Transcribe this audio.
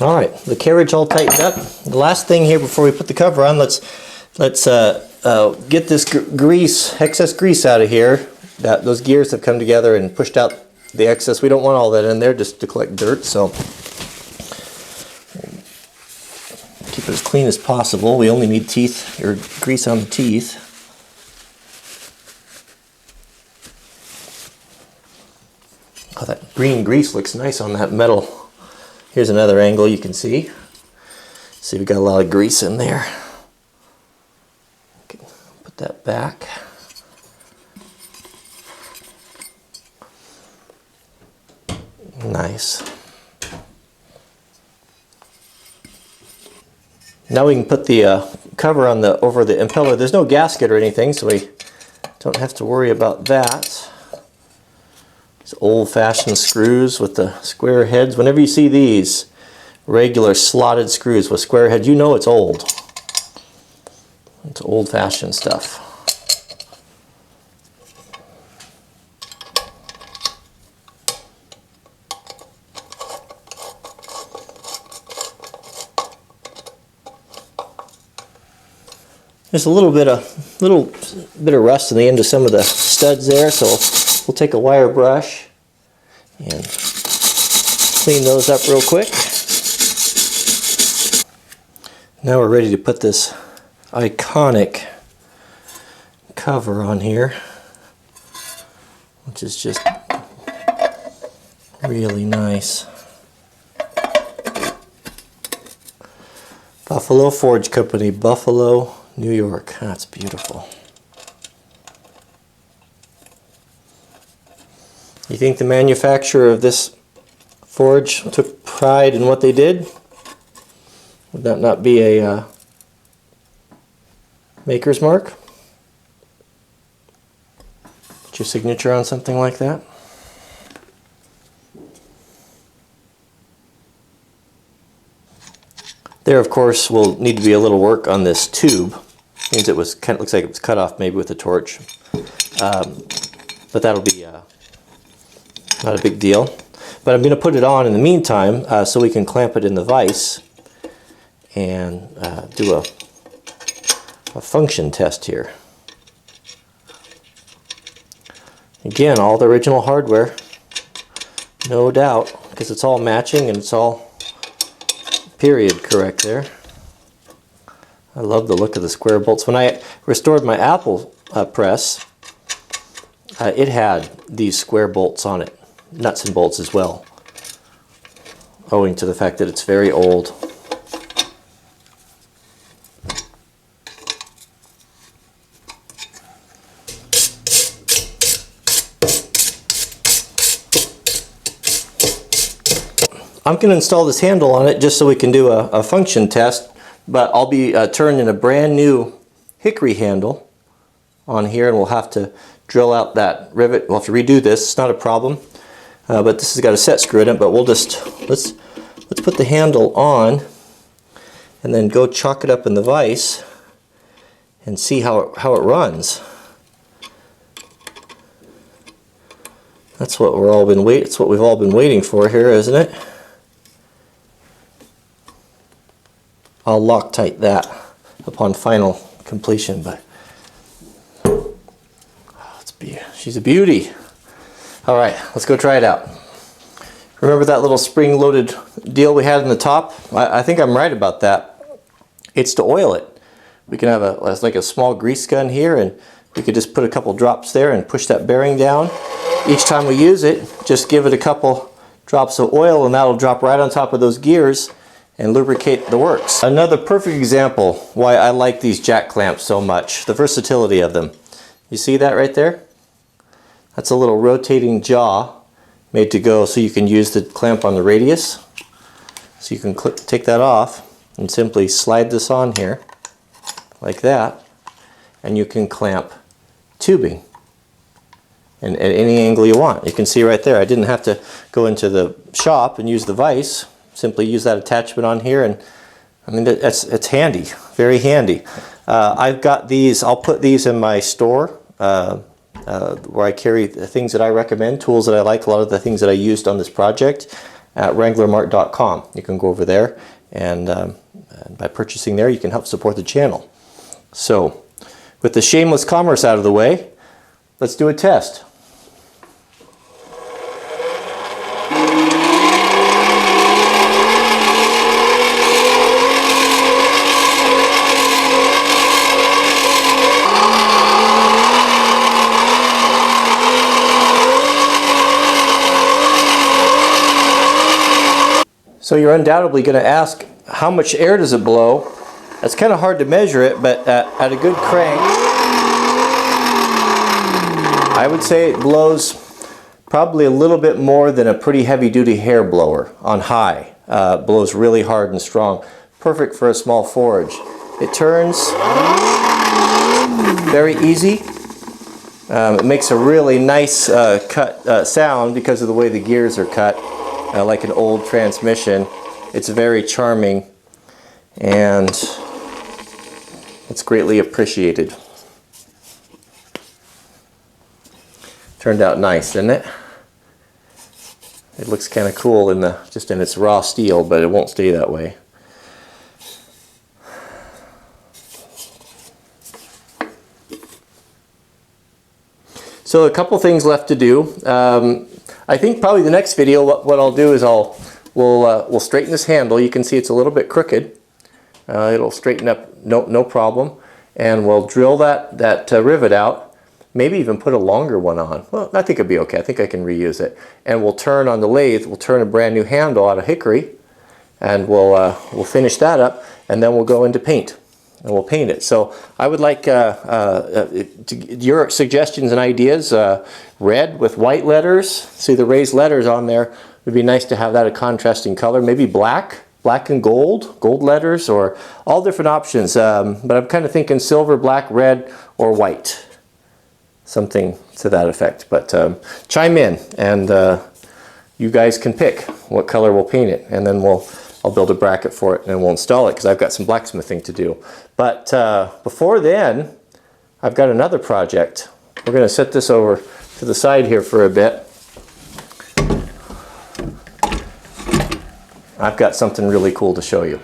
All right, the carriage all tightened up. The last thing here before we put the cover on, let's get this grease, excess grease out of here. Those gears have come together and pushed out the excess. We don't want all that in there just to collect dirt, so keep it as clean as possible. We only need teeth or grease on the teeth. Oh, that green grease looks nice on that metal. Here's another angle you can see. See, we got a lot of grease in there. Okay, put that back. Nice. Now we can put the cover on over the impeller. There's no gasket or anything, so we don't have to worry about that. These old-fashioned screws with the square heads. Whenever you see these regular slotted screws with square heads, you know it's old. It's old-fashioned stuff. There's a little bit of rust in the end of some of the studs there, so we'll take a wire brush and clean those up real quick. Now we're ready to put this iconic cover on here, which is just really nice. Buffalo Forge Company, Buffalo, New York. That's beautiful. You think the manufacturer of this forge took pride in what they did? Would that not be a maker's mark? Put your signature on something like that? There, of course, will need to be a little work on this tube. Means it was kind of looks like it was cut off maybe with a torch, but that'll be not a big deal. But I'm going to put it on in the meantime so we can clamp it in the vise and do a function test here. Again, all the original hardware, no doubt, because it's all matching and it's all period correct there. I love the look of the square bolts. When I restored my Apple press, it had these square bolts on it, nuts and bolts as well, owing to the fact that it's very old. I'm going to install this handle on it just so we can do a function test, but I'll be turning a brand new hickory handle on here, and we'll have to drill out that rivet. We'll have to redo this. It's not a problem, but this has got a set screw in it. But we'll just let's put the handle on and then go chalk it up in the vise and see how it runs. That's what It's what we've all been waiting for here, isn't it? I'll Loctite that upon final completion, but she's a beauty. All right, let's go try it out. Remember that little spring-loaded deal we had in the top? I think I'm right about that. It's to oil it. We can have like a small grease gun here, and we could just put a couple drops there and push that bearing down. Each time we use it, just give it a couple drops of oil, and that'll drop right on top of those gears and lubricate the works. Another perfect example why I like these jack clamps so much, the versatility of them. You see that right there? That's a little rotating jaw made to go so you can use the clamp on the radius. So you can take that off and simply slide this on here like that, and you can clamp tubing and at any angle you want. You can see right there, I didn't have to go into the shop and use the vise. Simply use that attachment on here, and I mean it's handy, very handy. I've got these. I'll put these in my store where I carry the things that I recommend, tools that I like. A lot of the things that I used on this project. at wranglermart.com. You can go over there, and by purchasing there, you can help support the channel. So, with the shameless commerce out of the way, let's do a test. So you're undoubtedly going to ask, how much air does it blow? It's kind of hard to measure it, but at a good crank, I would say it blows probably a little bit more than a pretty heavy-duty hair blower on high. Blows really hard and strong. Perfect for a small forage. It turns very easy. It makes a really nice cut sound because of the way the gears are cut. Like an old transmission. It's very charming, and it's greatly appreciated. Turned out nice, didn't it? It looks kind of cool in just in its raw steel, but it won't stay that way. So a couple things left to do. I think probably the next video, what I'll do is we'll straighten this handle. You can see it's a little bit crooked. It'll straighten up no problem, and we'll drill that rivet out. Maybe even put a longer one on. Well, I think it'll be okay. I think I can reuse it. And we'll turn on the lathe. We'll turn a brand new handle out of hickory, and we'll finish that up, and then we'll go into paint. And we'll paint it. So I would like your suggestions and ideas. Red with white letters. See the raised letters on there. It would be nice to have that a contrasting color. Maybe black and gold letters, or all different options. But I'm kind of thinking silver, black, red, or white. Something to that effect. But chime in, and you guys can pick what color we'll paint it, and then I'll build a bracket for it and we'll install it, because I've got some blacksmithing to do. But before then, I've got another project. We're going to set this over to the side here for a bit. I've got something really cool to show you.